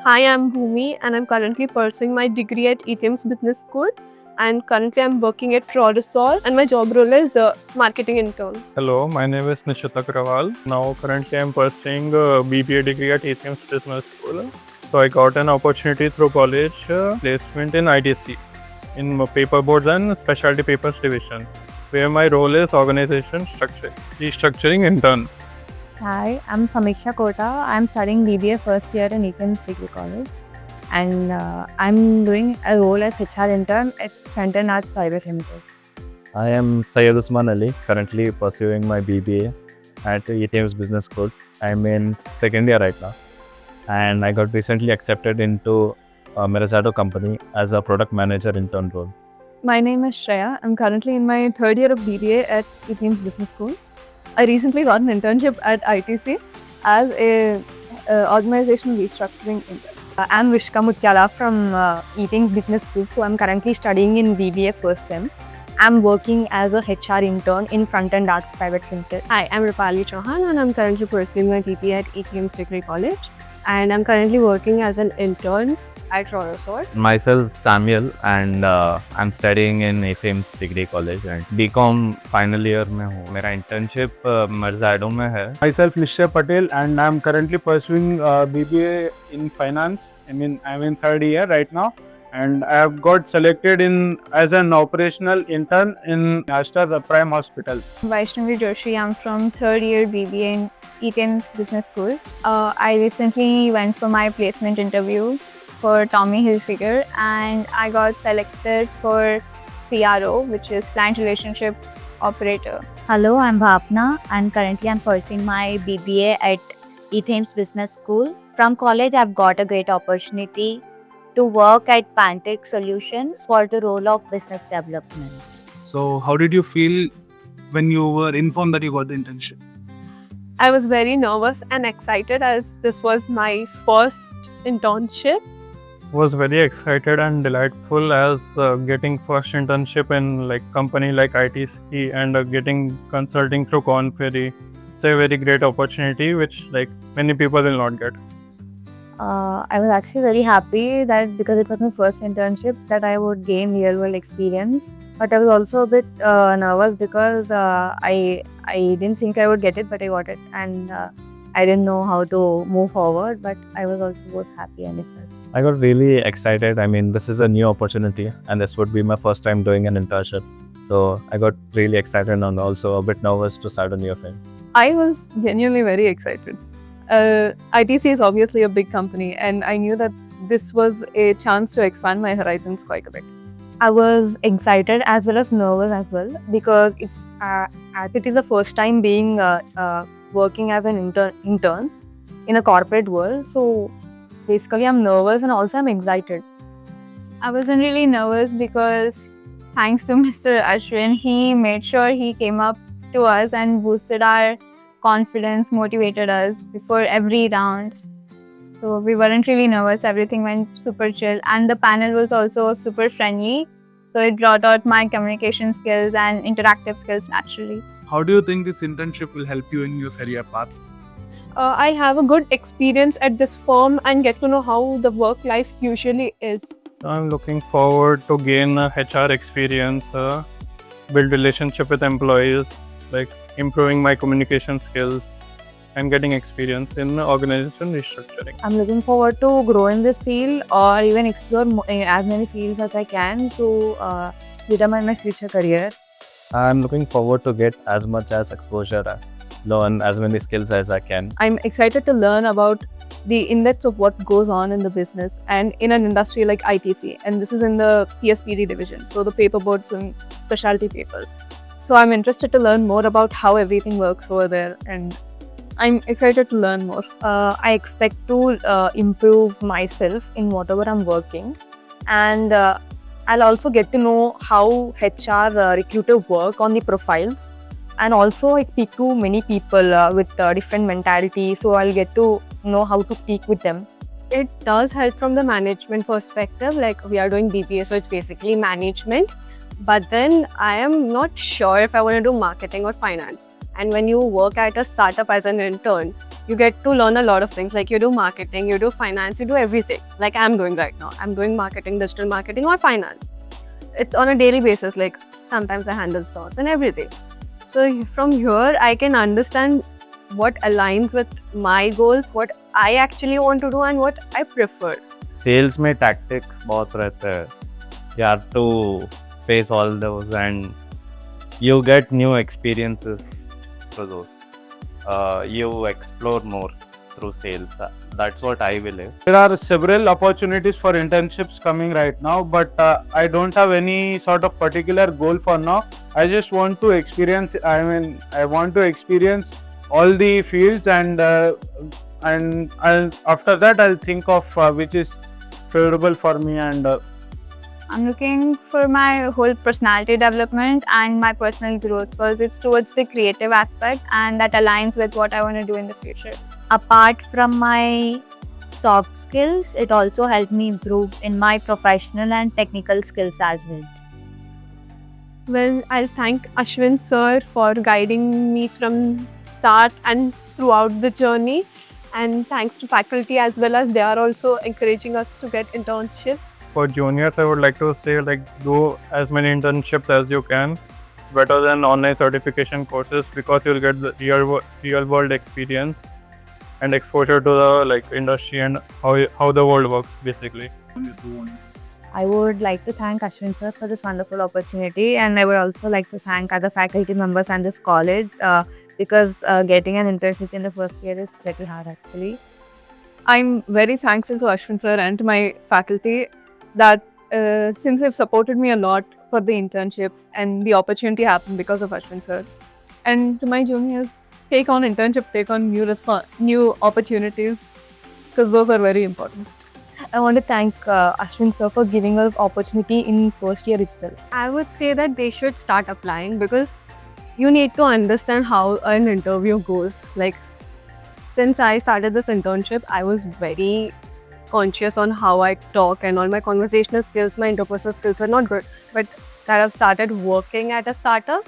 Hi, I'm Bhumi and I'm currently pursuing my degree at ETM's Business School. And currently I'm working at Rodasol and my job role is marketing intern. Hello, my name is Nishit Agrawal. Now, currently, I'm pursuing a BBA degree at ATM's Business School. So, I got an opportunity through college placement in ITC in paperboards and specialty papers division, where my role is organization structure, restructuring intern. Hi, I'm Samiksha Kota. I'm studying BBA first year in Eton's Degree College. And I'm doing a role as HR intern at Frontier Arts Private Limited. I am Syed Usman Ali, currently pursuing my BBA at ETM's Business School. I'm in second year right now, and I got recently accepted into Merazado company as a product manager intern role. My name is Shreya. I'm currently in my third year of BBA at ETM's Business School. I recently got an internship at ITC as a organizational restructuring intern. I'm Vishka Mutyala from ETM's Business School. So I'm currently studying in BBA first sem. I'm working as a HR intern in Front End Arts Private Limited. Hi, I'm Rupali Chauhan and I'm currently pursuing my TP at ETM's Degree College. And I'm currently working as an intern at Rodasol. Myself Samuel, and I'm studying in ATM's Degree College and BCom final year में हूँ. मेरा internship Merazado में है. Myself Nishya Patel, and I'm currently pursuing BBA in finance. I'm in third year right now, and I have got selected as an operational intern in Ashtar the Prime Hospital. Vaishnavi Joshi. I'm from third year BBA in Eton's Business School. I recently went for my placement interview for Tommy Hilfiger, and I got selected for PRO, which is Client Relationship Operator. Hello, I'm Bhavna, and currently I'm pursuing my BBA at Ethames Business School. From college, I've got a great opportunity to work at Pantech Solutions for the role of business development. So, how did you feel when you were informed that you got the internship? I was very nervous and excited as this was my first internship. Was very excited and delightful as getting first internship in like company like ITC and getting consulting through Korn Ferry. It's a very great opportunity which like many people will not get. I was actually very happy that because it was my first internship that I would gain real world experience. But I was also a bit nervous because I didn't think I would get it, but I got it, and I didn't know how to move forward. But I was also both happy and excited. I got really excited. I mean, this is a new opportunity, and this would be my first time doing an internship. So I got really excited and also a bit nervous to start a new thing. I was genuinely very excited. ITC is obviously a big company, and I knew that this was a chance to expand my horizons quite a bit. I was excited as well as nervous as well because it's as it is the first time being working as an intern in a corporate world. So basically, I'm nervous and also I'm excited. I wasn't really nervous because thanks to Mr. Ashwin, he made sure he came up to us and boosted our confidence, motivated us before every round. So we weren't really nervous, everything went super chill, and the panel was also super friendly. So it brought out my communication skills and interactive skills naturally. How do you think this internship will help you in your career path? I have a good experience at this firm and get to know how the work life usually is. I'm looking forward to gain a HR experience, build relationship with employees, like improving my communication skills and getting experience in organization restructuring. I'm looking forward to grow in this field or even explore as many fields as I can to determine my future career. I'm looking forward to get as much as exposure, learn as many skills as I can. I'm excited to learn about the index of what goes on in the business and in an industry like ITC, and this is in the PSPD division, so the paperboards and specialty papers. So I'm interested to learn more about how everything works over there, and I'm excited to learn more. I expect to improve myself in whatever I'm working, and I'll also get to know how HR recruiter work on the profiles, and also I speak to many people with different mentality, so I'll get to know how to speak with them. It does help from the management perspective, like we are doing BPA, so it's basically management. But then I am not sure if I want to do marketing or finance. And when you work at a startup as an intern, You get to learn a lot of things. Like you do marketing, you do finance, you do everything. Like I'm doing right now. I'm doing marketing, digital marketing or finance. It's on a daily basis. Like sometimes I handle stores and everything. So from here, I can understand what aligns with my goals, what I actually want to do and what I prefer. Sales में tactics बहुत रहते हैं. You have to face all those and you get new experiences through those. You explore more through sales. That's what I believe. There are several opportunities for internships coming right now, but I don't have any sort of particular goal for now. I just want to experience. I want to experience all the fields, and after that, I'll think of which is favorable for me. And I'm looking for my whole personality development and my personal growth because it's towards the creative aspect and that aligns with what I want to do in the future. Apart from my soft skills, it also helped me improve in my professional and technical skills as well. Well, I'll thank Ashwin sir for guiding me from start and throughout the journey. And thanks to faculty as well, as they are also encouraging us to get internships. For juniors, I would like to say, like, do as many internships as you can. It's better than online certification courses because you'll get the real world experience and exposure to the industry and how the world works basically. I would like to thank Ashwin sir for this wonderful opportunity, and I would also like to thank other faculty members and this college because getting an internship in the first year is pretty hard actually. I'm very thankful to Ashwin sir and to my faculty that since they've supported me a lot for the internship and the opportunity happened because of Ashwin sir. And to my juniors, take on internship, take on new opportunities because those are very important. I want to thank Ashwin sir for giving us opportunity in first year itself. I would say that they should start applying because you need to understand how an interview goes. Like, since I started this internship, I was very conscious on how I talk and all my conversational skills, my interpersonal skills were not good. But that I've started working at a startup,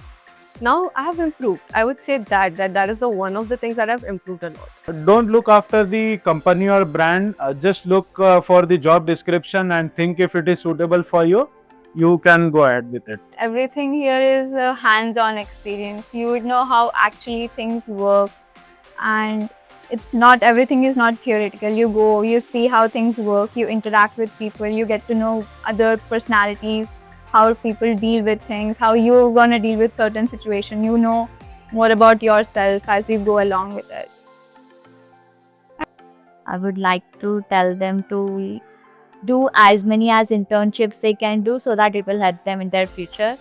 now I have improved. I would say that is one of the things that I've improved a lot. don't look after the company or brand. Just look for the job description and think if it is suitable for you. You can go ahead with it. Everything here is a hands-on experience. You would know how actually things work, and it's not everything is not theoretical. You go, you see how things work, you interact with people, you get to know other personalities, how people deal with things, how you're gonna deal with certain situations. You know more about yourself as you go along with it. I would like to tell them to do as many as internships they can do so that it will help them in their future.